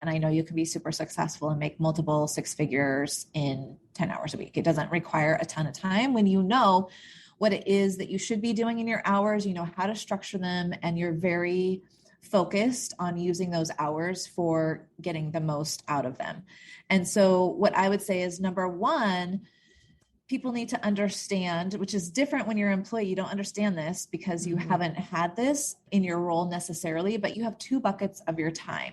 And I know you can be super successful and make multiple six figures in 10 hours a week. It doesn't require a ton of time when you know what it is that you should be doing in your hours, you know how to structure them, and you're very focused on using those hours for getting the most out of them. And so what I would say is, number one, people need to understand, which is different when you're an employee. You don't understand this because you haven't had this in your role necessarily, but you have two buckets of your time.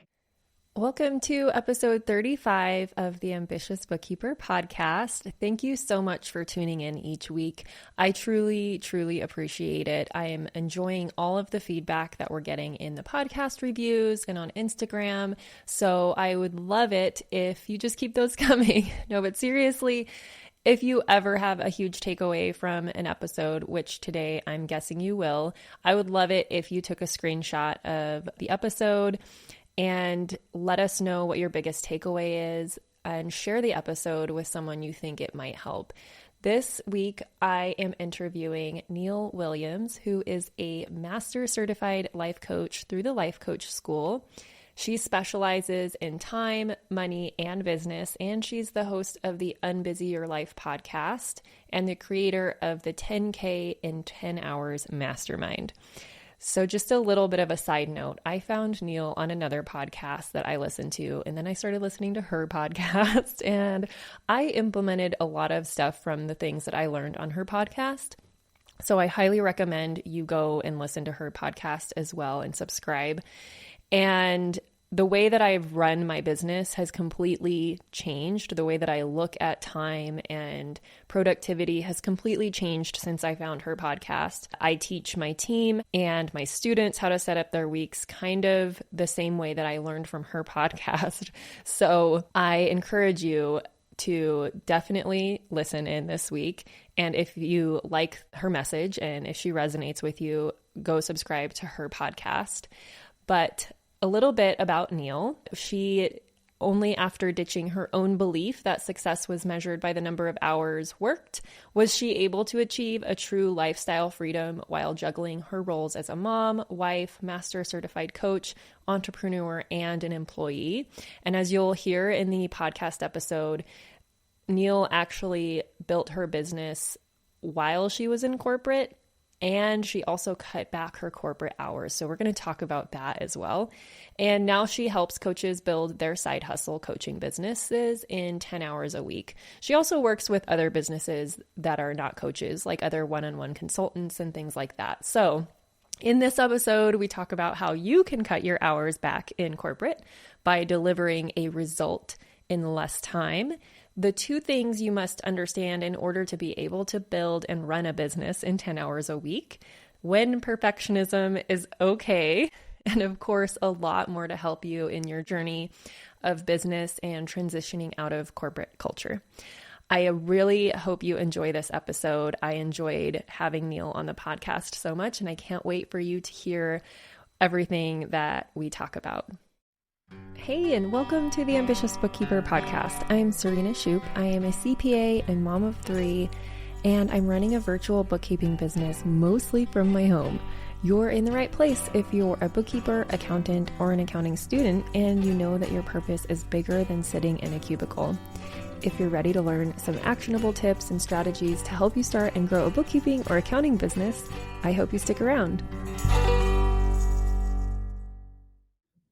Welcome to episode 35 of the Ambitious Bookkeeper Podcast. Thank you so much for tuning in each week. I truly, truly appreciate it. I am enjoying all of the feedback that we're getting in the podcast reviews and on Instagram. So I would love it if you just keep those coming. No, but seriously, if you ever have a huge takeaway from an episode, which today I'm guessing you will, I would love it if you took a screenshot of the episode and let us know what your biggest takeaway is and share the episode with someone you think it might help. This week, I am interviewing Neill Williams, who is a master certified life coach through the Life Coach School. She specializes in time, money, and business, and she's the host of the Unbusy Your Life podcast and the creator of the 10K in 10 Hours Mastermind. So just a little bit of a side note, I found Neill on another podcast that I listened to, and then I started listening to her podcast, and I implemented a lot of stuff from the things that I learned on her podcast. So I highly recommend you go and listen to her podcast as well and subscribe. And the way that I've run my business has completely changed. The way that I look at time and productivity has completely changed since I found her podcast. I teach my team and my students how to set up their weeks kind of the same way that I learned from her podcast. So I encourage you to definitely listen in this week. And if you like her message and if she resonates with you, go subscribe to her podcast. But a little bit about Neill. She, only after ditching her own belief that success was measured by the number of hours worked, was she able to achieve a true lifestyle freedom while juggling her roles as a mom, wife, master certified coach, entrepreneur, and an employee. And as you'll hear in the podcast episode, Neill actually built her business while she was in corporate, and she also cut back her corporate hours. So we're going to talk about that as well. And now she helps coaches build their side hustle coaching businesses in 10 hours a week. She also works with other businesses that are not coaches, like other one-on-one consultants and things like that. So in this episode, we talk about how you can cut your hours back in corporate by delivering a result in less time. The two things you must understand in order to be able to build and run a business in 10 hours a week, when perfectionism is okay, and of course, a lot more to help you in your journey of business and transitioning out of corporate culture. I really hope you enjoy this episode. I enjoyed having Neill on the podcast so much, and I can't wait for you to hear everything that we talk about. Hey, and welcome to the Ambitious Bookkeeper Podcast. I'm Serena Shoup. I am a CPA and mom of 3, and I'm running a virtual bookkeeping business mostly from my home. You're in the right place if you're a bookkeeper, accountant, or an accounting student, and you know that your purpose is bigger than sitting in a cubicle. If you're ready to learn some actionable tips and strategies to help you start and grow a bookkeeping or accounting business, I hope you stick around.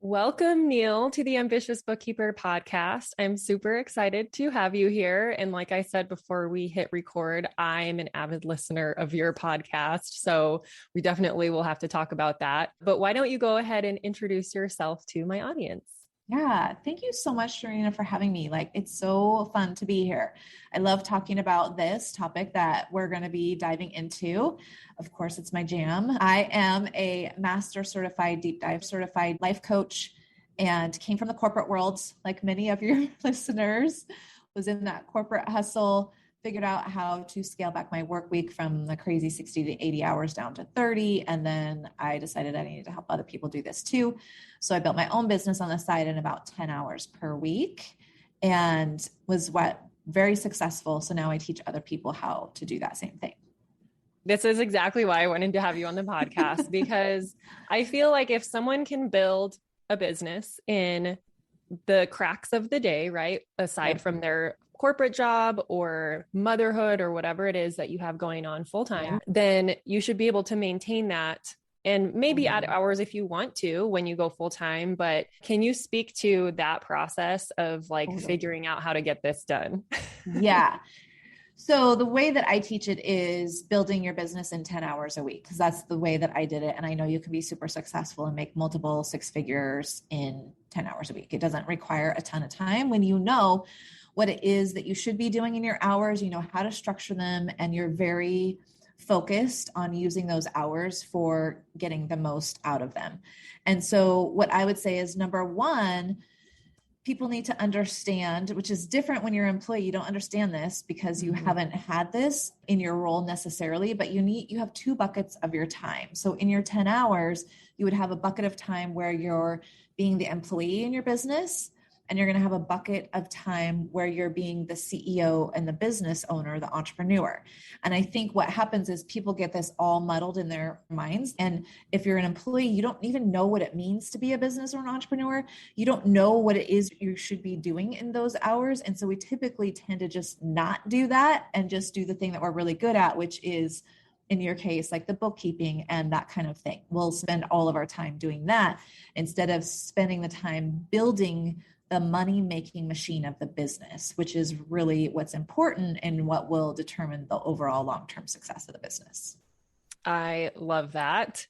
Welcome, Neill, to the Ambitious Bookkeeper Podcast. I'm super excited to have you here. And like I said before we hit record, I'm an avid listener of your podcast, so we definitely will have to talk about that. But why don't you go ahead and introduce yourself to my audience? Yeah, thank you so much, Serena, for having me. It's so fun to be here. I love talking about this topic that we're going to be diving into. Of course, it's my jam. I am a master certified, deep dive certified life coach and came from the corporate world, like many of your listeners, was in that corporate hustle, figured out how to scale back my work week from the crazy 60 to 80 hours down to 30. And then I decided I needed to help other people do this too. So I built my own business on the side in about 10 hours per week and was very successful. So now I teach other people how to do that same thing. This is exactly why I wanted to have you on the podcast, because I feel like if someone can build a business in the cracks of the day, right? Aside from their corporate job or motherhood or whatever it is that you have going on full time, then you should be able to maintain that and maybe add hours if you want to when you go full time. But can you speak to that process of like figuring out how to get this done? Yeah. So the way that I teach it is building your business in 10 hours a week, because that's the way that I did it. And I know you can be super successful and make multiple six figures in 10 hours a week. It doesn't require a ton of time when you know what it is that you should be doing in your hours, you know how to structure them, and you're very focused on using those hours for getting the most out of them. And so what I would say is, number one, people need to understand, which is different when you're an employee. You don't understand this because you haven't had this in your role necessarily, but you have two buckets of your time. So in your 10 hours, you would have a bucket of time where you're being the employee in your business, and you're going to have a bucket of time where you're being the CEO and the business owner, the entrepreneur. And I think what happens is people get this all muddled in their minds. And if you're an employee, you don't even know what it means to be a business or an entrepreneur. You don't know what it is you should be doing in those hours. And so we typically tend to just not do that and just do the thing that we're really good at, which is, in your case, like the bookkeeping and that kind of thing. We'll spend all of our time doing that instead of spending the time building the money-making machine of the business, which is really what's important and what will determine the overall long-term success of the business. I love that.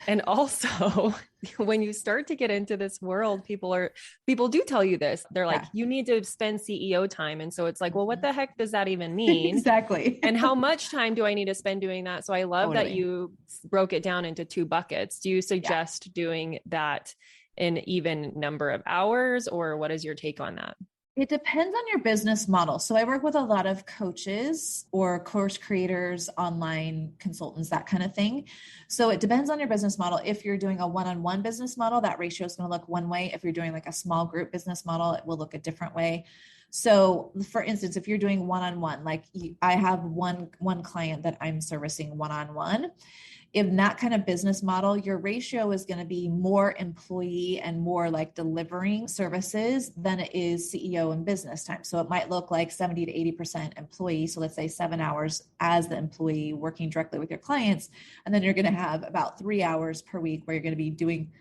And also, when you start to get into this world, people do tell you this. They're like, you need to spend CEO time. And so it's like, well, what the heck does that even mean? Exactly. And how much time do I need to spend doing that? So I love that you broke it down into two buckets. Do you suggest doing that an even number of hours, or what is your take on that? It depends on your business model. So I work with a lot of coaches or course creators, online consultants, that kind of thing. So it depends on your business model. If you're doing a one-on-one business model, that ratio is going to look one way. If you're doing like a small group business model, it will look a different way. So for instance, if you're doing one-on-one, like I have one client that I'm servicing one-on-one. In that kind of business model, your ratio is going to be more employee and more like delivering services than it is CEO and business time. So it might look like 70 to 80% employee. So let's say 7 hours as the employee working directly with your clients. And then you're going to have about 3 hours per week where you're going to be doing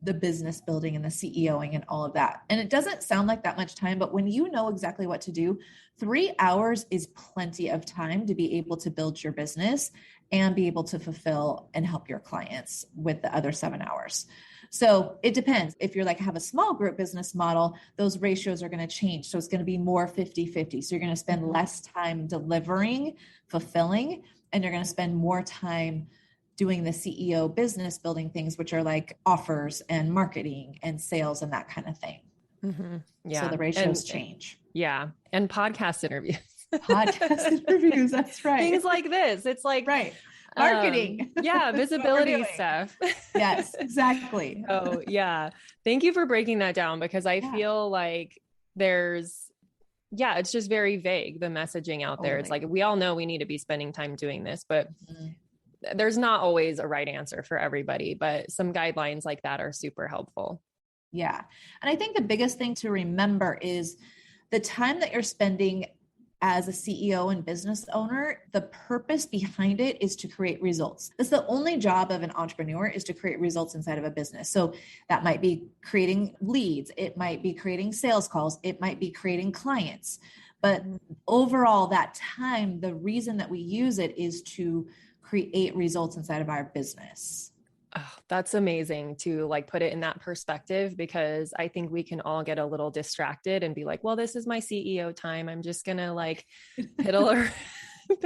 the business building and the CEOing and all of that. And it doesn't sound like that much time, but when you know exactly what to do, 3 hours is plenty of time to be able to build your business and be able to fulfill and help your clients with the other 7 hours. So it depends. If you're like have a small group business model, those ratios are going to change. So it's going to be more 50-50. So you're going to spend less time delivering, fulfilling, and you're going to spend more time doing the CEO business building things, which are like offers and marketing and sales and that kind of thing. Mm-hmm. Yeah. So the ratios change. Yeah. And podcast interviews. Podcast interviews. That's right. Things like this. It's like, right. Marketing. Visibility stuff. Yes, exactly. Oh yeah. Thank you for breaking that down, because I feel like it's just very vague, the messaging out there. It's like, we all know we need to be spending time doing this, but there's not always a right answer for everybody, but some guidelines like that are super helpful. Yeah. And I think the biggest thing to remember is the time that you're spending as a CEO and business owner, the purpose behind it is to create results. That's the only job of an entrepreneur, is to create results inside of a business. So that might be creating leads. It might be creating sales calls. It might be creating clients. But overall, that time, the reason that we use it is to create results inside of our business. Oh, that's amazing to like put it in that perspective, because I think we can all get a little distracted and be like, well, this is my CEO time. I'm just going to like piddle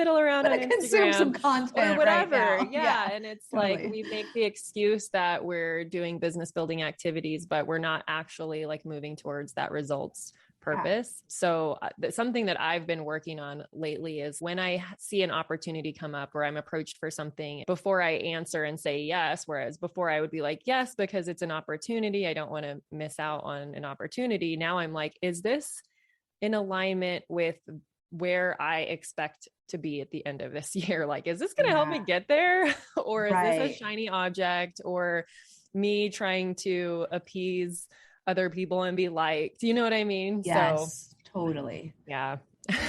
around on consume Instagram some content or whatever. Right yeah. And it's totally. Like, we make the excuse that we're doing business building activities, but we're not actually like moving towards that results purpose. So something that I've been working on lately is when I see an opportunity come up or I'm approached for something, before I answer and say yes, whereas before I would be like, yes, because it's an opportunity, I don't want to miss out on an opportunity. Now I'm like, is this in alignment with where I expect to be at the end of this year? Like, is this going to help me get there? Or is this a shiny object, or me trying to appease other people and be liked. You know what I mean? Yes, totally. Yeah.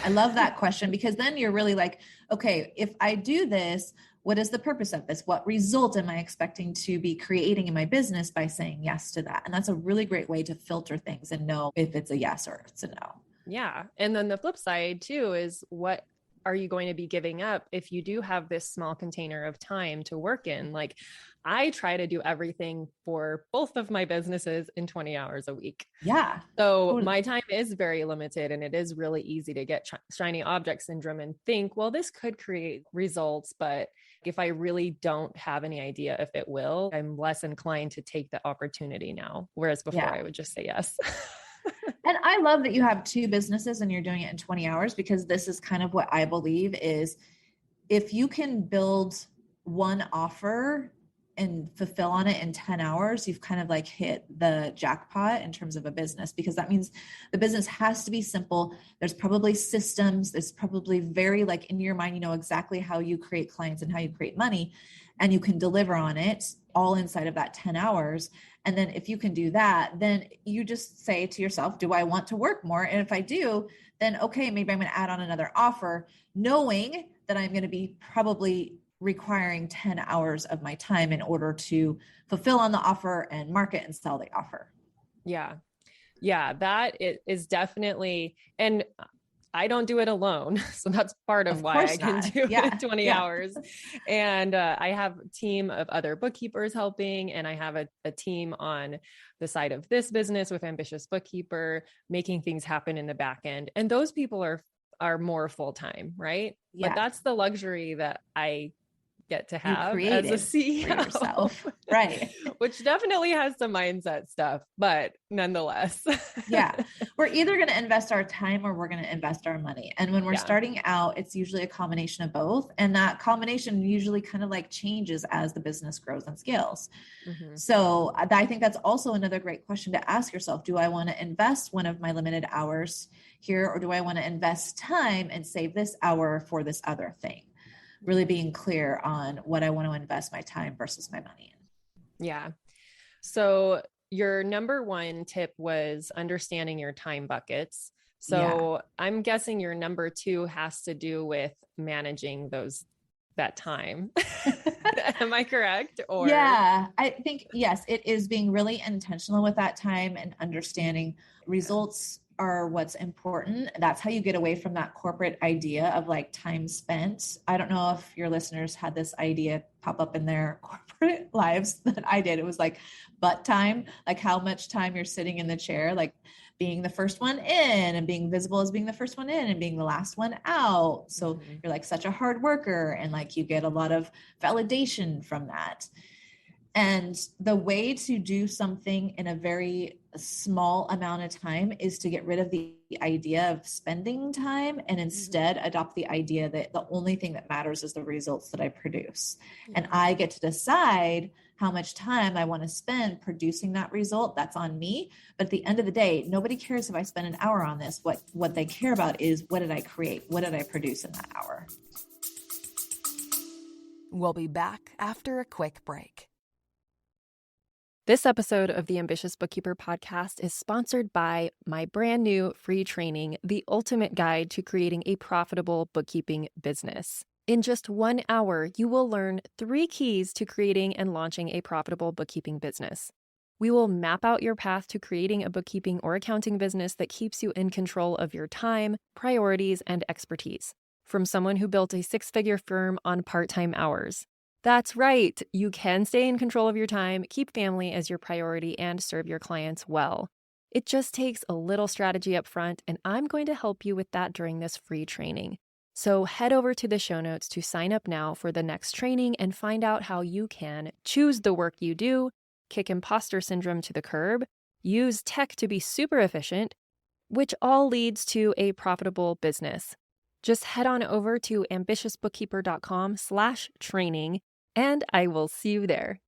I love that question, because then you're really like, okay, if I do this, what is the purpose of this? What result am I expecting to be creating in my business by saying yes to that? And that's a really great way to filter things and know if it's a yes or it's a no. Yeah. And then the flip side too is, what are you going to be giving up if you do have this small container of time to work in? Like, I try to do everything for both of my businesses in 20 hours a week. Yeah. So Totally. my time is very limited, and it is really easy to get shiny object syndrome and think, well, this could create results, but if I really don't have any idea if it will, I'm less inclined to take the opportunity now. Whereas before I would just say yes. And I love that you have two businesses and you're doing it in 20 hours, because this is kind of what I believe is, if you can build one offer and fulfill on it in 10 hours, you've kind of like hit the jackpot in terms of a business, because that means the business has to be simple. There's probably systems. There's probably very, like, in your mind, you know exactly how you create clients and how you create money, and you can deliver on it all inside of that 10 hours. And then if you can do that, then you just say to yourself, do I want to work more? And if I do, then okay, maybe I'm going to add on another offer, knowing that I'm going to be probably requiring 10 hours of my time in order to fulfill on the offer and market and sell the offer. Yeah. Yeah, that is definitely, and I don't do it alone. So that's part of why I can do it in 20 hours. And I have a team of other bookkeepers helping, and I have a team on the side of this business with Ambitious Bookkeeper, making things happen in the back end. And those people are more full-time, right? Yeah. But that's the luxury that I get to have as a CEO for yourself. Right. Which definitely has some mindset stuff, but nonetheless. Yeah. We're either going to invest our time or we're going to invest our money. And when we're starting out, it's usually a combination of both. And that combination usually kind of like changes as the business grows and scales. Mm-hmm. So I think that's also another great question to ask yourself. Do I want to invest one of my limited hours here, or do I want to invest time and save this hour for this other thing? Really being clear on what I want to invest my time versus my money in. Yeah. So your number one tip was understanding your time buckets. So I'm guessing your number two has to do with managing that time. Am I correct? Or yeah, I think, yes, it is being really intentional with that time and understanding results are what's important. That's how you get away from that corporate idea of like time spent. I don't know if your listeners had this idea pop up in their corporate lives that I did. It was like butt time, like how much time you're sitting in the chair, like being the first one in and being visible as being the first one in and being the last one out. So you're like such a hard worker, and like you get a lot of validation from that. And the way to do something in a very small amount of time is to get rid of the idea of spending time and instead adopt the idea that the only thing that matters is the results that I produce. And I get to decide how much time I want to spend producing that result. That's on me. But at the end of the day, nobody cares if I spend an hour on this. What they care about is, what did I create? What did I produce in that hour? We'll be back after a quick break. This episode of the Ambitious Bookkeeper Podcast is sponsored by my brand new free training, The Ultimate Guide to Creating a Profitable Bookkeeping Business. In just 1 hour, you will learn 3 keys to creating and launching a profitable bookkeeping business. We will map out your path to creating a bookkeeping or accounting business that keeps you in control of your time, priorities, and expertise. From someone who built a 6-figure firm on part-time hours. That's right. You can stay in control of your time, keep family as your priority, and serve your clients well. It just takes a little strategy up front, and I'm going to help you with that during this free training. So head over to the show notes to sign up now for the next training and find out how you can choose the work you do, kick imposter syndrome to the curb, use tech to be super efficient, which all leads to a profitable business. Just head on over to ambitiousbookkeeper.com/training, and I will see you there.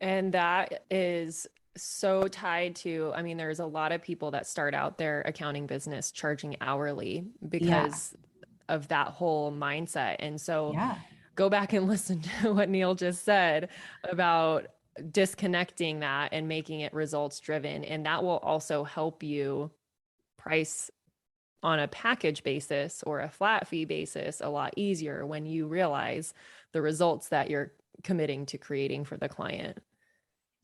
And that is so tied to, I mean, there's a lot of people that start out their accounting business charging hourly because of that whole mindset. And so go back and listen to what Neill just said about disconnecting that and making it results driven. And that will also help you price on a package basis or a flat fee basis a lot easier when you realize the results that you're committing to creating for the client.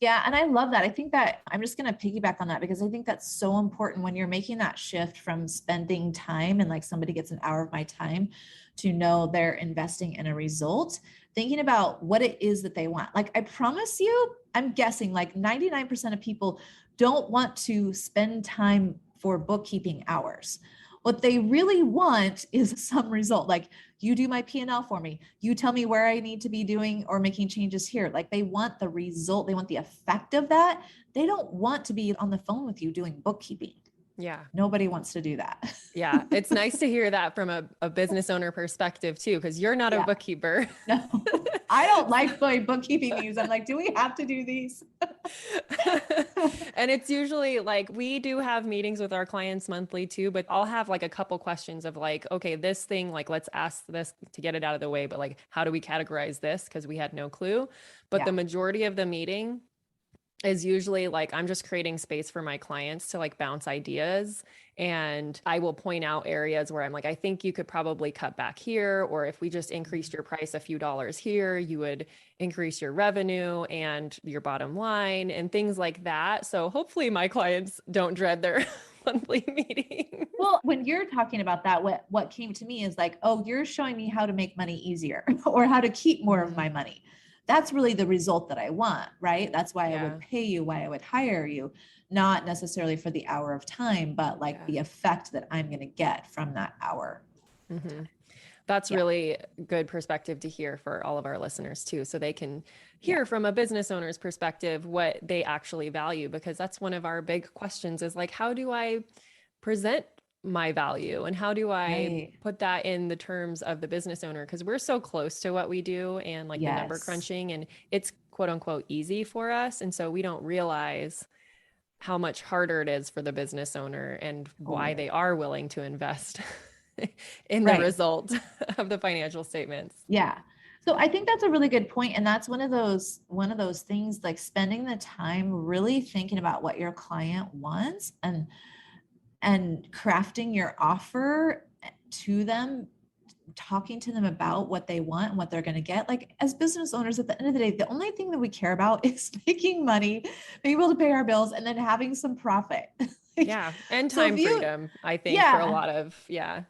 Yeah. And I love that. I think that I'm just going to piggyback on that because I think that's so important when you're making that shift from spending time and like somebody gets an hour of my time to know they're investing in a result, thinking about what it is that they want. Like I promise you, I'm guessing like 99% of people don't want to spend time for bookkeeping hours. What they really want is some result. Like you do my P&L for me. You tell me where I need to be doing or making changes here. Like they want the result. They want the effect of that. They don't want to be on the phone with you doing bookkeeping. Yeah. Nobody wants to do that. Yeah. It's nice to hear that from a business owner perspective too, because you're not a bookkeeper. No, I don't like my bookkeeping meetings. I'm like, do we have to do these? And it's usually like, we do have meetings with our clients monthly too, but I'll have like a couple questions of like, okay, this thing, like, let's ask this to get it out of the way, but like, how do we categorize this? Because we had no clue. But the majority of the meeting is usually like, I'm just creating space for my clients to like bounce ideas. And I will point out areas where I'm like, I think you could probably cut back here. Or if we just increased your price a few dollars here, you would increase your revenue and your bottom line and things like that. So hopefully my clients don't dread their monthly meeting. Well, when you're talking about that, what came to me is like, oh, you're showing me how to make money easier or how to keep more of my money. That's really the result that I want, right? That's why I would pay you, why I would hire you, not necessarily for the hour of time, but like the effect that I'm going to get from that hour. Mm-hmm. That's really good perspective to hear for all of our listeners too. So they can hear from a business owner's perspective what they actually value, because that's one of our big questions is like, how do I present my value and how do I put that in the terms of the business owner? Because we're so close to what we do and like the number crunching, and it's quote unquote easy for us. And so we don't realize how much harder it is for the business owner and why they are willing to invest in the result of the financial statements. Yeah. So I think that's a really good point. And that's one of those things, like spending the time really thinking about what your client wants and crafting your offer to them, talking to them about what they want and what they're going to get. Like as business owners, at the end of the day, the only thing that we care about is making money, being able to pay our bills, and then having some profit. And time freedom, I think, for a lot of,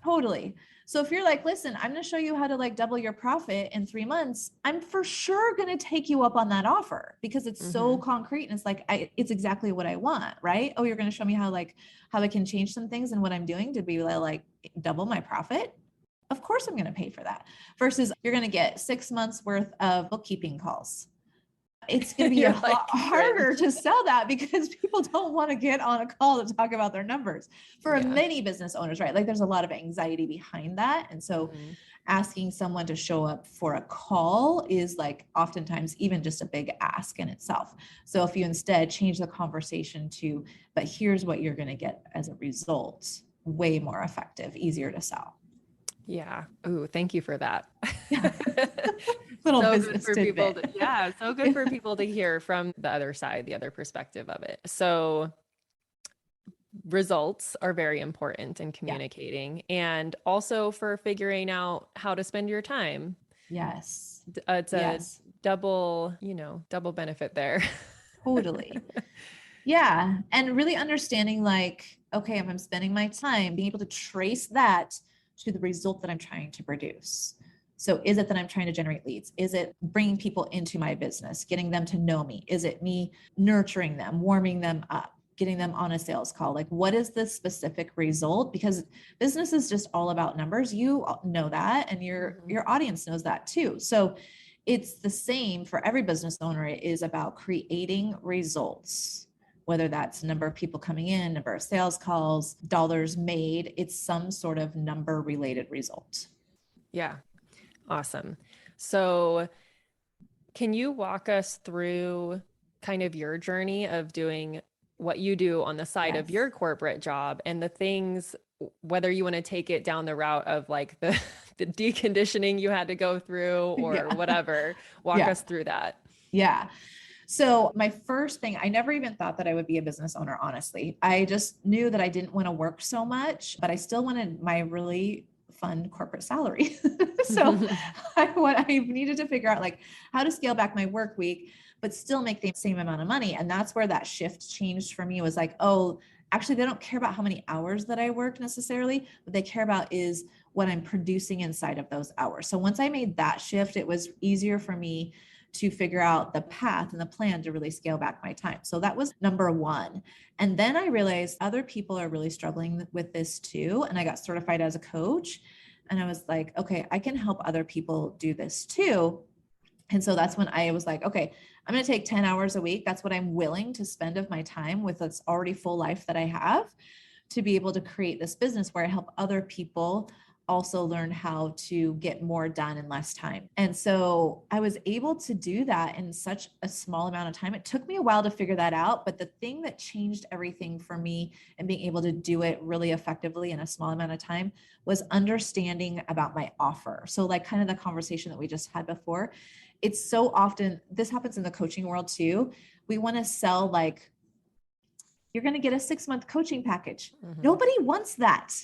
totally. So if you're like, listen, I'm going to show you how to like double your profit in 3 months, I'm for sure going to take you up on that offer because it's so concrete. And it's like, it's exactly what I want, right? Oh, you're going to show me how I can change some things in what I'm doing to be like double my profit. Of course I'm going to pay for that versus you're going to get 6 months worth of bookkeeping calls. It's going to be a lot harder to sell that because people don't want to get on a call to talk about their numbers for many business owners, right? Like there's a lot of anxiety behind that. And so asking someone to show up for a call is like oftentimes even just a big ask in itself. So if you instead change the conversation to, but here's what you're going to get as a result, way more effective, easier to sell. Yeah. Ooh, thank you for that. Little so business good for people tidbit. So good for people to hear from the other side, the other perspective of it. So results are very important in communicating and also for figuring out how to spend your time. Yes. It's a double benefit there. Totally. Yeah. And really understanding like, okay, if I'm spending my time, being able to trace that to the result that I'm trying to produce. So is it that I'm trying to generate leads? Is it bringing people into my business, getting them to know me? Is it me nurturing them, warming them up, getting them on a sales call? Like what is the specific result? Because business is just all about numbers. You know that, and your audience knows that too. So it's the same for every business owner. It is about creating results. Whether that's number of people coming in, number of sales calls, dollars made, it's some sort of number related result. Yeah. Awesome. So can you walk us through kind of your journey of doing what you do on the side of your corporate job and the things, whether you want to take it down the route of like the the deconditioning you had to go through or whatever. Walk us through that. Yeah. So my first thing, I never even thought that I would be a business owner, honestly. I just knew that I didn't want to work so much, but I still wanted my really fun corporate salary. So I needed to figure out like how to scale back my work week, but still make the same amount of money. And that's where that shift changed for me, was like, oh, actually, they don't care about how many hours that I work necessarily. What they care about is what I'm producing inside of those hours. So once I made that shift, it was easier for me to figure out the path and the plan to really scale back my time. So that was number one. And then I realized other people are really struggling with this too. And I got certified as a coach. And I was like, okay, I can help other people do this too. And so that's when I was like, okay, I'm going to take 10 hours a week. That's what I'm willing to spend of my time with this already full life that I have, to be able to create this business where I help other people also learn how to get more done in less time. And so I was able to do that in such a small amount of time. It took me a while to figure that out, but the thing that changed everything for me and being able to do it really effectively in a small amount of time was understanding about my offer. So like kind of the conversation that we just had before, it's so often, this happens in the coaching world too. We want to sell like, you're going to get a 6-month coaching package. Mm-hmm. Nobody wants that.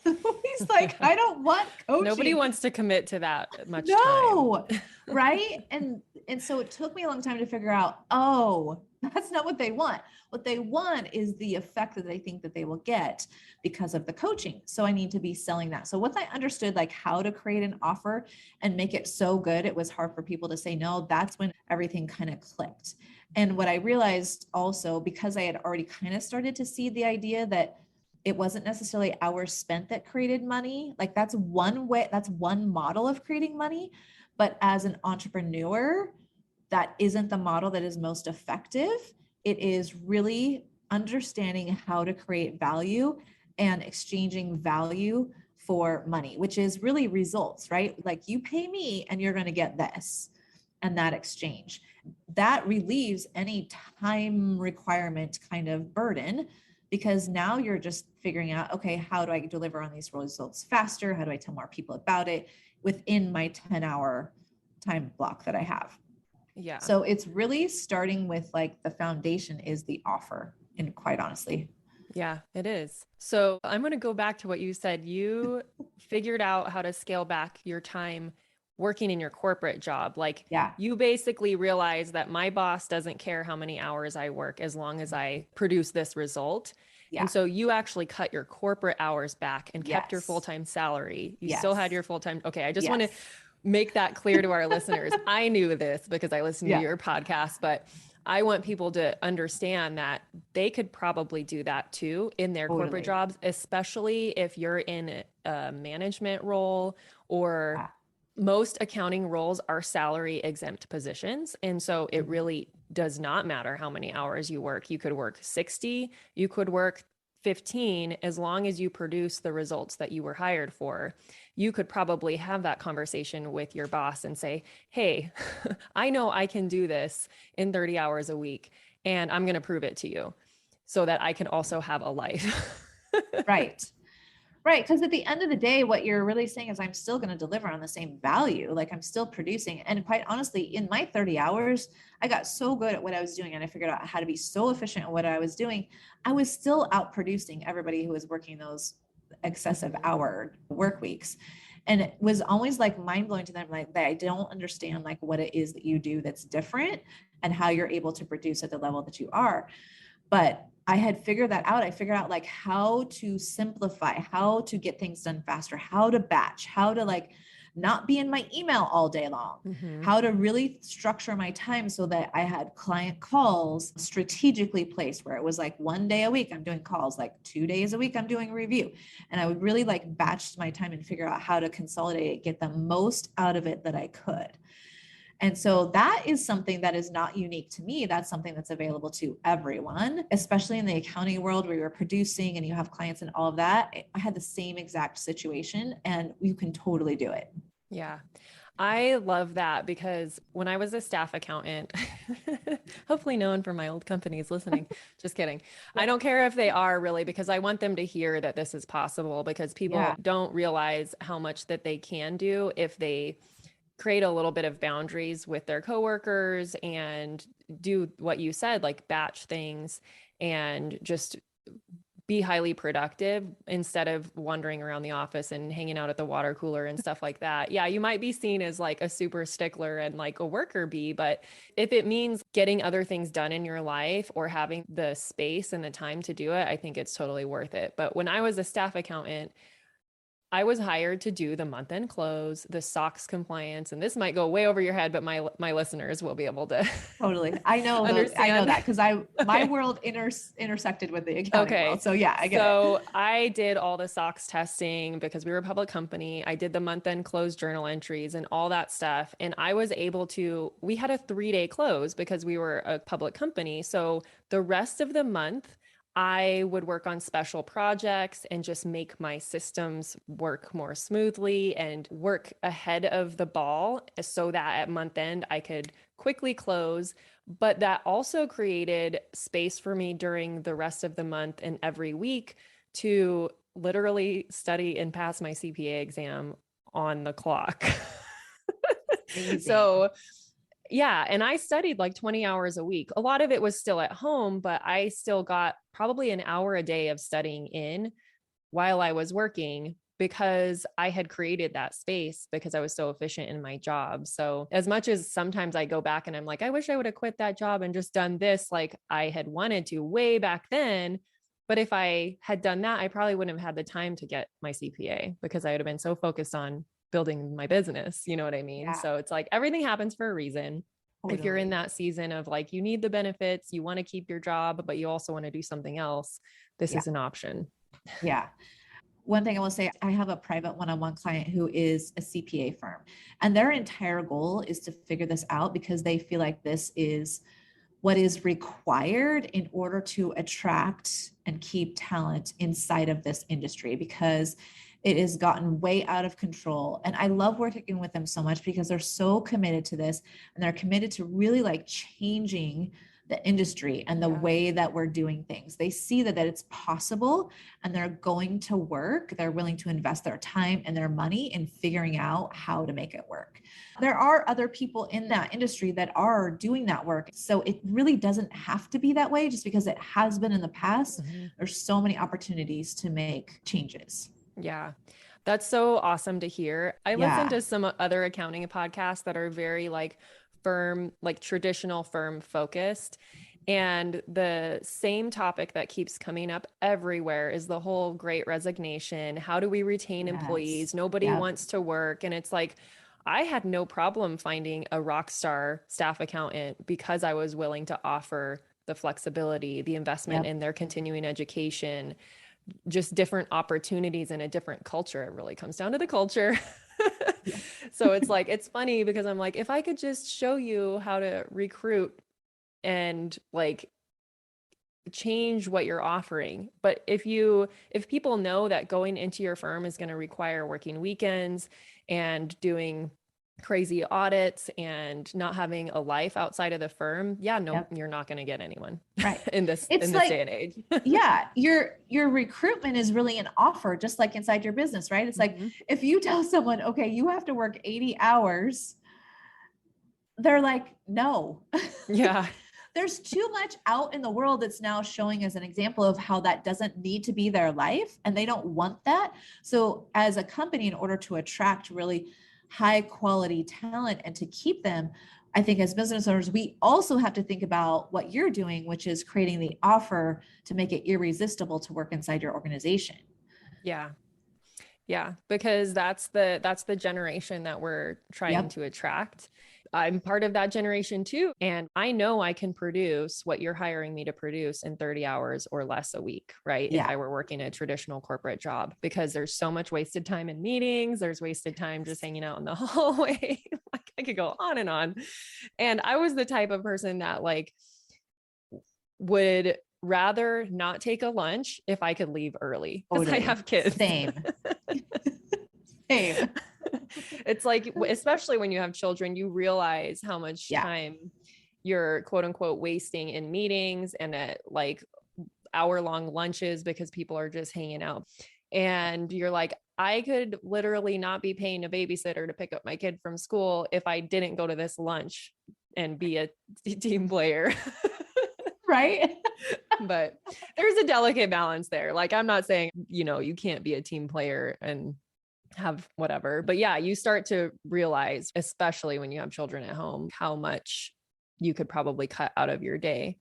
He's like, I don't want coaching. Nobody wants to commit to that much time. Right? And so it took me a long time to figure out, oh, that's not what they want. What they want is the effect that they think that they will get because of the coaching. So I need to be selling that. So once I understood like how to create an offer and make it so good, it was hard for people to say no. That's when everything kind of clicked. And what I realized also, because I had already kind of started to see the idea that it wasn't necessarily hours spent that created money. Like that's one way, that's one model of creating money. But as an entrepreneur, that isn't the model that is most effective. It is really understanding how to create value and exchanging value for money, which is really results, right? Like you pay me and you're going to get this, and that exchange. That relieves any time requirement kind of burden, because now you're just figuring out, okay, how do I deliver on these results faster? How do I tell more people about it within my 10-hour time block that I have? Yeah. So it's really starting with like the foundation is the offer, and quite honestly. Yeah, it is. So I'm going to go back to what you said. You figured out how to scale back your time working in your corporate job. Like you basically realize that my boss doesn't care how many hours I work as long as I produce this result. Yeah. And so you actually cut your corporate hours back and kept your full-time salary. You still had your full-time. Okay. I just want to make that clear to our listeners. I knew this because I listened to your podcast, but I want people to understand that they could probably do that too in their corporate jobs, especially if you're in a management role or most accounting roles are salary exempt positions. And so it really does not matter how many hours you work. You could work 60, you could work 15, as long as you produce the results that you were hired for. You could probably have that conversation with your boss and say, hey, I know I can do this in 30 hours a week, and I'm going to prove it to you so that I can also have a life. Right. Because at the end of the day, what you're really saying is I'm still going to deliver on the same value. Like I'm still producing. And quite honestly, in my 30 hours, I got so good at what I was doing and I figured out how to be so efficient at what I was doing. I was still out producing everybody who was working those excessive hour work weeks. And it was always like mind blowing to them. Like I don't understand like what it is that you do that's different and how you're able to produce at the level that you are. But I had figured that out. I figured out like how to simplify, how to get things done faster, how to batch, how to like not be in my email all day long, how to really structure my time so that I had client calls strategically placed where it was like 1 day a week I'm doing calls, like 2 days a week I'm doing review. And I would really like batch my time and figure out how to consolidate it, get the most out of it that I could. And so that is something that is not unique to me. That's something that's available to everyone, especially in the accounting world where you're producing and you have clients and all of that. I had the same exact situation and you can totally do it. Yeah. I love that because when I was a staff accountant, hopefully no one from my old company is listening. Just kidding. I don't care if they are really, because I want them to hear that this is possible, because people don't realize how much that they can do if they create a little bit of boundaries with their coworkers and do what you said, like batch things and just be highly productive instead of wandering around the office and hanging out at the water cooler and stuff like that. Yeah, you might be seen as like a super stickler and like a worker bee, but if it means getting other things done in your life or having the space and the time to do it, I think it's totally worth it. But when I was a staff accountant, I was hired to do the month-end close, the SOX compliance, and this might go way over your head, but my listeners will be able to Totally. I know that because my world intersected with the accounting world. So yeah, I get it. So I did all the SOX testing because we were a public company. I did the month-end close journal entries and all that stuff. And I was able to, we had a 3-day close because we were a public company. So the rest of the month, I would work on special projects and just make my systems work more smoothly and work ahead of the ball so that at month end I could quickly close. But that also created space for me during the rest of the month and every week to literally study and pass my CPA exam on the clock. So yeah. And I studied like 20 hours a week. A lot of it was still at home, but I still got probably an hour a day of studying in while I was working because I had created that space because I was so efficient in my job. So as much as sometimes I go back and I'm like, I wish I would have quit that job and just done this like I had wanted to way back then. But if I had done that, I probably wouldn't have had the time to get my CPA because I would have been so focused on building my business. You know what I mean? Yeah. So it's like everything happens for a reason. Totally. If you're in that season of like, you need the benefits, you want to keep your job, but you also want to do something else, this is an option. Yeah. One thing I will say, I have a private one-on-one client who is a CPA firm, and their entire goal is to figure this out because they feel like this is what is required in order to attract and keep talent inside of this industry, because it has gotten way out of control. And I love working with them so much because they're so committed to this and they're committed to really like changing the industry and the way that we're doing things. They see that it's possible and they're going to work. They're willing to invest their time and their money in figuring out how to make it work. There are other people in that industry that are doing that work. So it really doesn't have to be that way just because it has been in the past. Mm-hmm. There's so many opportunities to make changes. Yeah. That's so awesome to hear. I listen to some other accounting podcasts that are very like firm, like traditional firm focused. And the same topic that keeps coming up everywhere is the whole great resignation. How do we retain employees? Nobody wants to work. And it's like, I had no problem finding a rock star staff accountant because I was willing to offer the flexibility, the investment in their continuing education, just different opportunities in a different culture. It really comes down to the culture. So it's like, it's funny because I'm like, if I could just show you how to recruit and like change what you're offering. But if people know that going into your firm is going to require working weekends and doing crazy audits and not having a life outside of the firm, you're not going to get anyone in this day and age. Your recruitment is really an offer, just like inside your business, right? It's like, if you tell someone, okay, you have to work 80 hours, they're like, no. Yeah. There's too much out in the world that's now showing as an example of how that doesn't need to be their life, and they don't want that. So as a company, in order to attract really high quality talent and to keep them, I think as business owners, we also have to think about what you're doing, which is creating the offer to make it irresistible to work inside your organization. Yeah. Yeah. Because that's the generation that we're trying to attract. I'm part of that generation too. And I know I can produce what you're hiring me to produce in 30 hours or less a week, right? Yeah. If I were working a traditional corporate job, because there's so much wasted time in meetings. There's wasted time just hanging out in the hallway. Like I could go on and on. And I was the type of person that like would rather not take a lunch if I could leave early because I have kids. Same. It's like, especially when you have children, you realize how much time you're quote unquote wasting in meetings and at like hour-long lunches because people are just hanging out. And you're like, I could literally not be paying a babysitter to pick up my kid from school if I didn't go to this lunch and be a team player. Right. But there's a delicate balance there. Like, I'm not saying, you can't be a team player and have whatever, but yeah, you start to realize, especially when you have children at home, how much you could probably cut out of your day.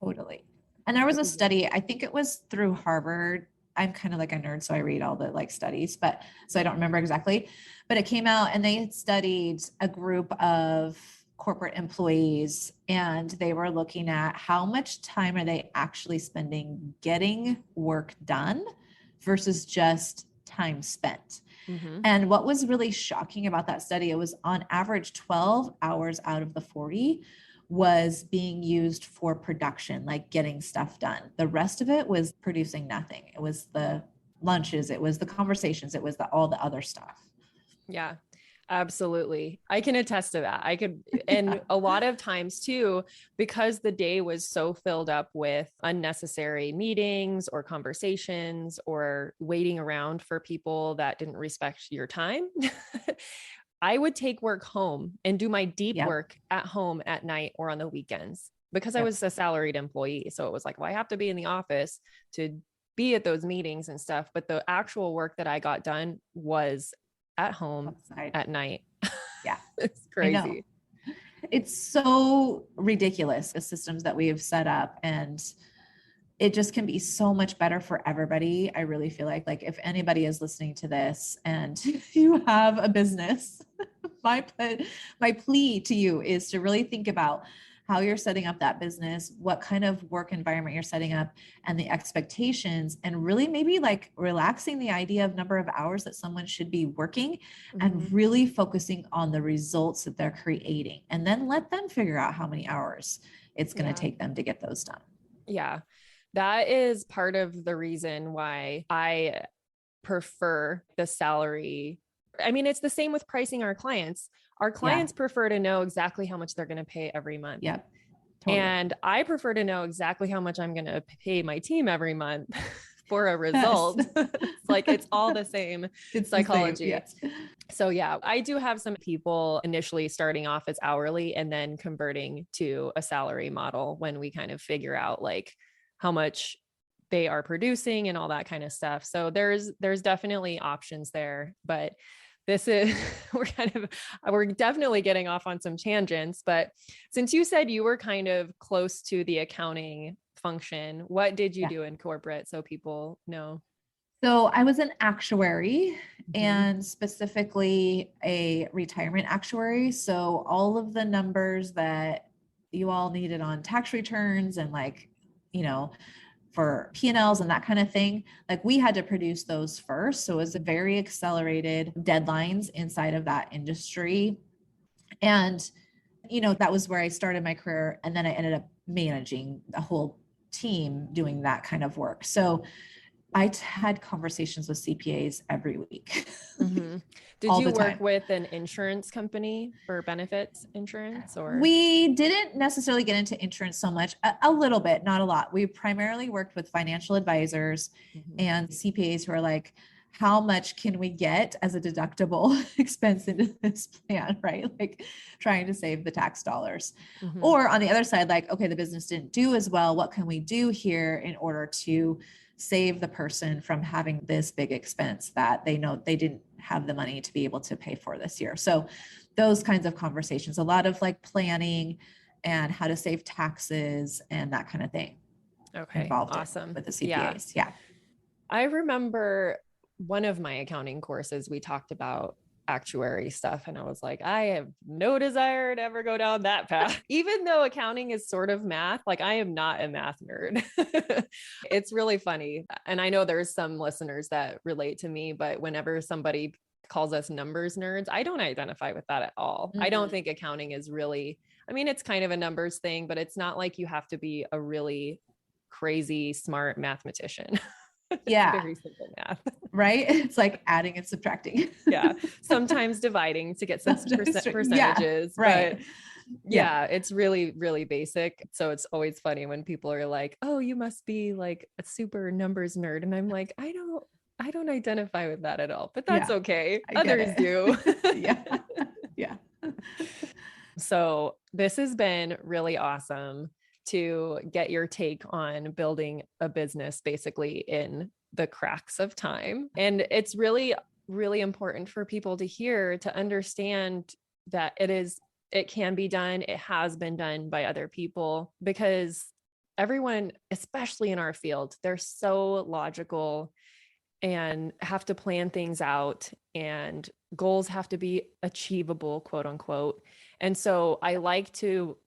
Totally. And there was a study, I think it was through Harvard. I'm kind of like a nerd, so I read all the like studies, but so I don't remember exactly, but it came out and they had studied a group of corporate employees and they were looking at how much time are they actually spending getting work done versus just time spent. Mm-hmm. And what was really shocking about that study, it was on average 12 hours out of the 40 was being used for production, like getting stuff done. The rest of it was producing nothing. It was the lunches, it was the conversations, it was all the other stuff. Yeah, absolutely. I can attest to that. And a lot of times too, because the day was so filled up with unnecessary meetings or conversations or waiting around for people that didn't respect your time. I would take work home and do my deep work at home at night or on the weekends because I was a salaried employee. So it was like, well, I have to be in the office to be at those meetings and stuff. But the actual work that I got done was at home outside at night. Yeah. It's crazy. It's so ridiculous, the systems that we have set up, and it just can be so much better for everybody. I really feel like if anybody is listening to this and you have a business, my plea to you is to really think about how you're setting up that business, what kind of work environment you're setting up, and the expectations, and really maybe like relaxing the idea of number of hours that someone should be working, and really focusing on the results that they're creating, and then let them figure out how many hours it's going to take them to get those done. Yeah. That is part of the reason why I prefer the salary. I mean, it's the same with pricing our clients. Our clients prefer to know exactly how much they're going to pay every month. Yep. Totally. And I prefer to know exactly how much I'm going to pay my team every month for a result. Yes. It's like, it's all the same. It's psychology. Yes. So yeah, I do have some people initially starting off as hourly and then converting to a salary model when we kind of figure out like how much they are producing and all that kind of stuff. So there's definitely options there, but this is, we're definitely getting off on some tangents, but since you said you were kind of close to the accounting function, what did you do in corporate so people know? So I was an actuary, and specifically a retirement actuary. So all of the numbers that you all needed on tax returns and for P&Ls and that kind of thing, like we had to produce those first. So it was a very accelerated deadlines inside of that industry. And, that was where I started my career. And then I ended up managing a whole team doing that kind of work. So I had conversations with CPAs every week. Did you work with an insurance company for benefits insurance, or? We didn't necessarily get into insurance so much, a little bit, not a lot. We primarily worked with financial advisors and CPAs who are like, how much can we get as a deductible expense into this plan, right? Like trying to save the tax dollars. Or on the other side, like, okay, the business didn't do as well. What can we do here in order to save the person from having this big expense that they know they didn't have the money to be able to pay for this year? So those kinds of conversations, a lot of like planning and how to save taxes and that kind of thing. Okay. Involved awesome. With the CPAs. Yeah. I remember one of my accounting courses, we talked about actuary stuff. And I was like, I have no desire to ever go down that path. Even though accounting is sort of math, like I am not a math nerd. It's really funny. And I know there's some listeners that relate to me, but whenever somebody calls us numbers nerds, I don't identify with that at all. I don't think accounting is really, it's kind of a numbers thing, but it's not like you have to be a really crazy, smart mathematician. Yeah. Very simple math. Right. It's like adding and subtracting. Yeah. Sometimes dividing to get some percentages, right. but yeah, it's really, really basic. So it's always funny when people are like, oh, you must be like a super numbers nerd. And I'm like, I don't identify with that at all, but that's okay. Others do. Yeah. Yeah. So this has been really awesome to get your take on building a business basically in the cracks of time. And it's really, really important for people to hear, to understand that it can be done. It has been done by other people, because everyone, especially in our field, they're so logical and have to plan things out, and goals have to be achievable, quote unquote. And so I like to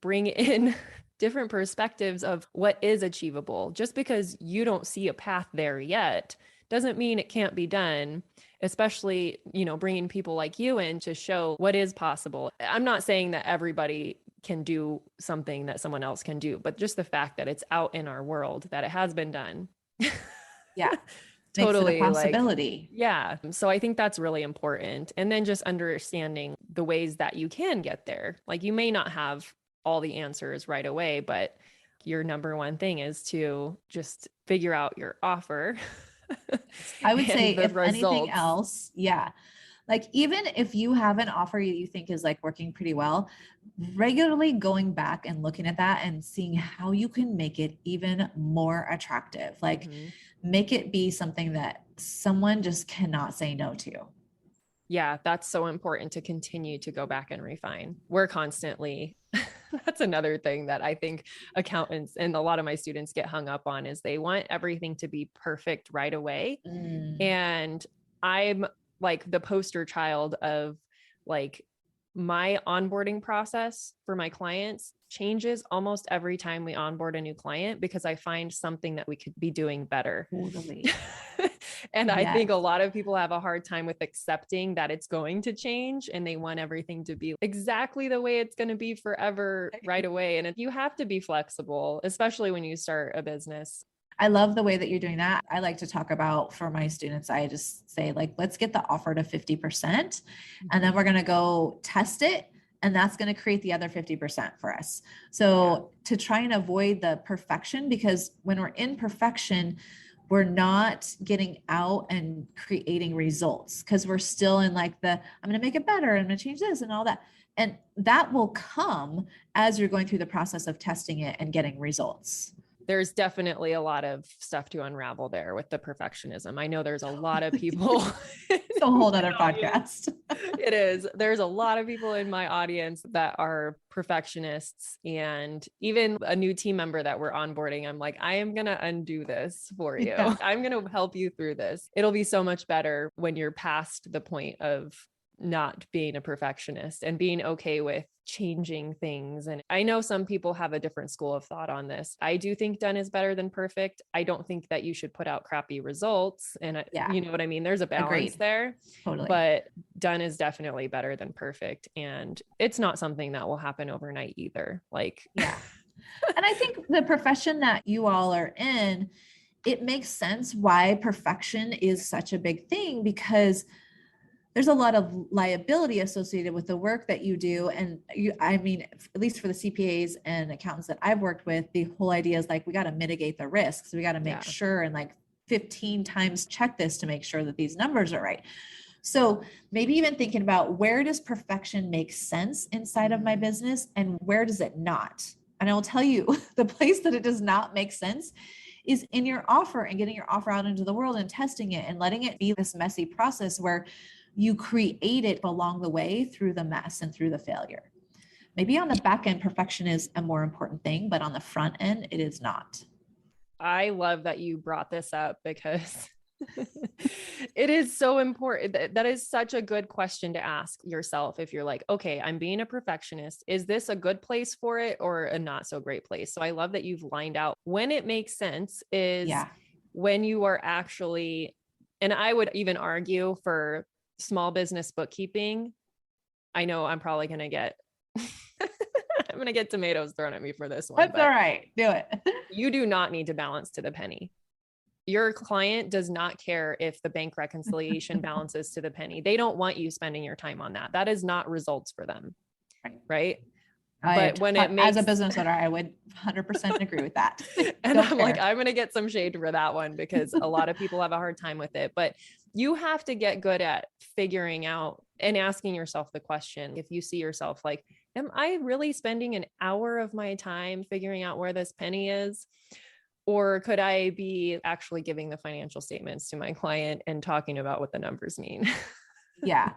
bring in different perspectives of what is achievable. Just because you don't see a path there yet doesn't mean it can't be done, especially, bringing people like you in to show what is possible. I'm not saying that everybody can do something that someone else can do, but just the fact that it's out in our world, that it has been done. Yeah. Totally. Makes it a possibility. Yeah. So I think that's really important. And then just understanding the ways that you can get there. Like, you may not have all the answers right away, but your number one thing is to just figure out your offer. I would say, if results. anything else, yeah. Like, even if you have an offer you think is like working pretty well, regularly going back and looking at that and seeing how you can make it even more attractive. Like, make it be something that someone just cannot say no to. Yeah, that's so important, to continue to go back and refine. We're constantly, that's another thing that I think accountants and a lot of my students get hung up on, is they want everything to be perfect right away. And I'm like the poster child of, like, my onboarding process for my clients changes almost every time we onboard a new client, because I find something that we could be doing better. Totally. And I think a lot of people have a hard time with accepting that it's going to change, and they want everything to be exactly the way it's going to be forever right away. And you have to be flexible, especially when you start a business. I love the way that you're doing that. I like to talk about, for my students, I just say, like, let's get the offer to 50%, and then we're going to go test it. And that's going to create the other 50% for us. So to try and avoid the perfection, because when we're in perfection, we're not getting out and creating results, because we're still in like I'm going to make it better, I'm going to change this and all that. And that will come as you're going through the process of testing it and getting results. There's definitely a lot of stuff to unravel there with the perfectionism. I know there's a lot of people. It's a whole other podcast. It is. There's a lot of people in my audience that are perfectionists, and even a new team member that we're onboarding. I'm like, I am going to undo this for you. Yeah. I'm going to help you through this. It'll be so much better when you're past the point of not being a perfectionist and being okay with changing things. And I know some people have a different school of thought on this. I do think done is better than perfect. I don't think that you should put out crappy results. And you know what I mean? There's a balance there, totally. But done is definitely better than perfect. And it's not something that will happen overnight either. And I think the profession that you all are in, it makes sense why perfection is such a big thing, because there's a lot of liability associated with the work that you do. And I mean, at least for the CPAs and accountants that I've worked with, the whole idea is like, we got to mitigate the risks. We got to make sure, and like 15 times check this to make sure that these numbers are right. So maybe even thinking about, where does perfection make sense inside of my business and where does it not? And I will tell you, the place that it does not make sense is in your offer, and getting your offer out into the world and testing it and letting it be this messy process where you create it along the way through the mess and through the failure. Maybe on the back end, perfection is a more important thing, but on the front end, it is not. I love that you brought this up, because it is so important. That is such a good question to ask yourself. If you're like, okay, I'm being a perfectionist, is this a good place for it or a not so great place? So I love that you've lined out when it makes sense is when you are actually, and I would even argue for small business bookkeeping. I know I'm probably going to get, I'm going to get tomatoes thrown at me for this one. That's all right. Do it. You do not need to balance to the penny. Your client does not care if the bank reconciliation balances to the penny. They don't want you spending your time on that. That is not results for them. Right. But when it makes, as a business owner, I would 100% agree with that. And I'm like, I'm going to get some shade for that one because a lot of people have a hard time with it, but you have to get good at figuring out and asking yourself the question. If you see yourself like, am I really spending an hour of my time figuring out where this penny is? Or could I be actually giving the financial statements to my client and talking about what the numbers mean? Yeah.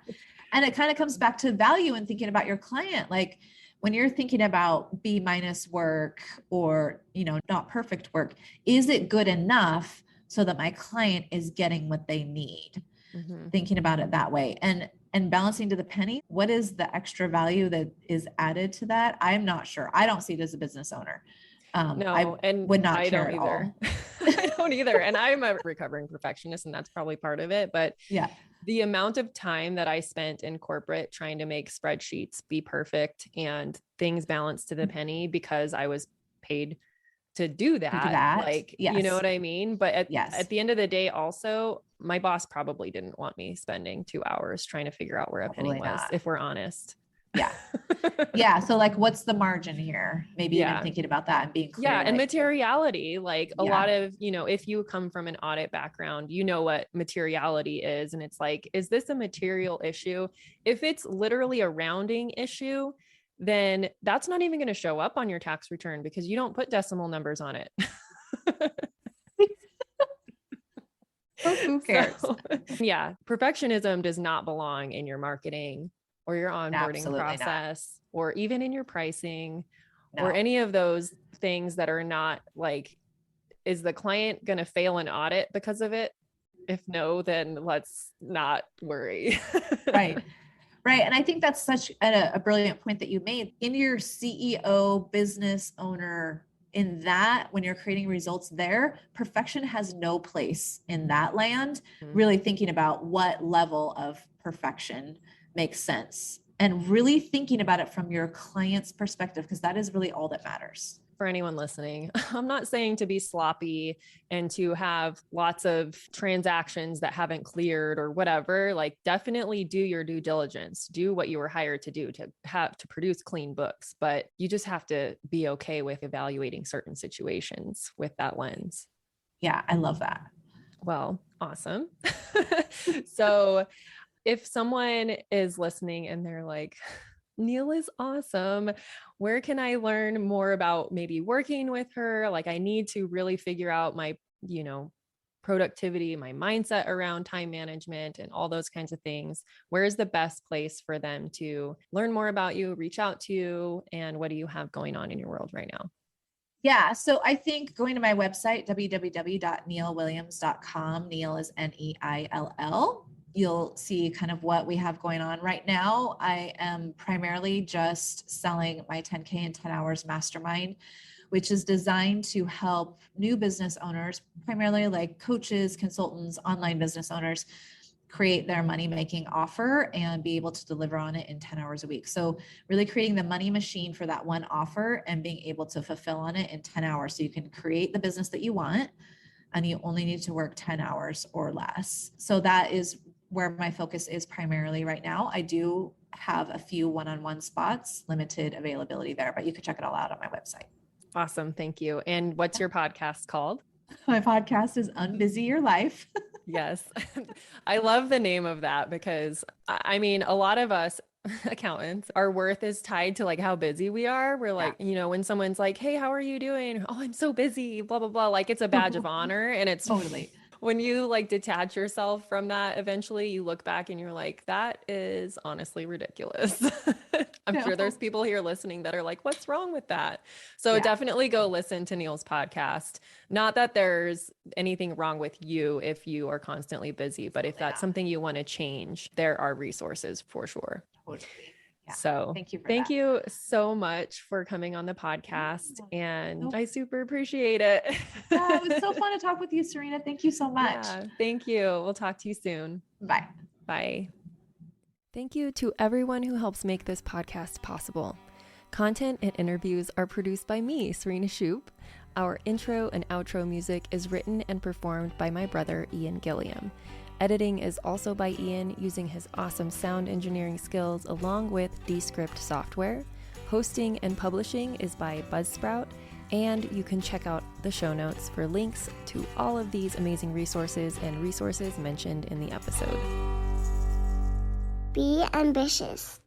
And it kind of comes back to value and thinking about your client. Like when you're thinking about B- work or, not perfect work, is it good enough so that my client is getting what they need? Mm-hmm. Thinking about it that way and balancing to the penny. What is the extra value that is added to that? I'm not sure. I don't see it as a business owner. No, and would not I care don't at either. all. I don't either. And I'm a recovering perfectionist and that's probably part of it. But yeah, the amount of time that I spent in corporate trying to make spreadsheets be perfect and things balanced to the penny because I was paid to do that. Like, yes. You know what I mean? But yes. at the end of the day, also, my boss probably didn't want me spending 2 hours trying to figure out where a penny was, if we're honest. Yeah. Yeah. So like, what's the margin here? Maybe even thinking about that and being clear. Yeah. And materiality, like a lot of, if you come from an audit background, you know what materiality is. And it's like, is this a material issue? If it's literally a rounding issue, then that's not even going to show up on your tax return because you don't put decimal numbers on it. Who cares? So, yeah. Perfectionism does not belong in your marketing or your onboarding process, or even in your pricing or any of those things that are not like, is the client going to fail an audit because of it? If no, then let's not worry. Right. Right. And I think that's such a brilliant point that you made in your CEO business owner. In that, when you're creating results there, perfection has no place in that land. Mm-hmm. Really thinking about what level of perfection makes sense and really thinking about it from your client's perspective, because that is really all that matters. For anyone listening, I'm not saying to be sloppy and to have lots of transactions that haven't cleared or whatever. Like, definitely do your due diligence, do what you were hired to do to produce clean books, but you just have to be okay with evaluating certain situations with that lens. Yeah, I love that. Well, awesome. So if someone is listening and they're like, Neill is awesome, where can I learn more about maybe working with her? Like, I need to really figure out my, productivity, my mindset around time management and all those kinds of things. Where is the best place for them to learn more about you, reach out to you, and what do you have going on in your world right now? Yeah. So I think going to my website, www.neillwilliams.com, Neill is Neill. You'll see kind of what we have going on right now. I am primarily just selling my 10K in 10 hours mastermind, which is designed to help new business owners, primarily like coaches, consultants, online business owners, create their money-making offer and be able to deliver on it in 10 hours a week. So really creating the money machine for that one offer and being able to fulfill on it in 10 hours. So you can create the business that you want and you only need to work 10 hours or less. So that is where my focus is primarily right now. I do have a few one-on-one spots, limited availability there, but you can check it all out on my website. Awesome. Thank you. And what's your podcast called? My podcast is Unbusy Your Life. Yes. I love the name of that because I mean, a lot of us accountants, our worth is tied to like how busy we are. We're like, when someone's like, hey, how are you doing? Oh, I'm so busy, blah, blah, blah. Like it's a badge of honor. And it's totally. When you like detach yourself from that, eventually you look back and you're like, that is honestly ridiculous. I'm sure there's people here listening that are like, what's wrong with that? So definitely go listen to Neill's podcast. Not that there's anything wrong with you if you are constantly busy, but if that's something you want to change, there are resources for sure. Totally. Yeah. So thank you so much for coming on the podcast. And I super appreciate it. Yeah, it was so fun to talk with you, Serena. Thank you so much. Yeah, thank you. We'll talk to you soon. Bye. Bye. Thank you to everyone who helps make this podcast possible. Content and interviews are produced by me, Serena Shoup. Our intro and outro music is written and performed by my brother, Ian Gilliam. Editing is also by Ian using his awesome sound engineering skills along with Descript software. Hosting and publishing is by Buzzsprout, and you can check out the show notes for links to all of these amazing resources and resources mentioned in the episode. Be ambitious.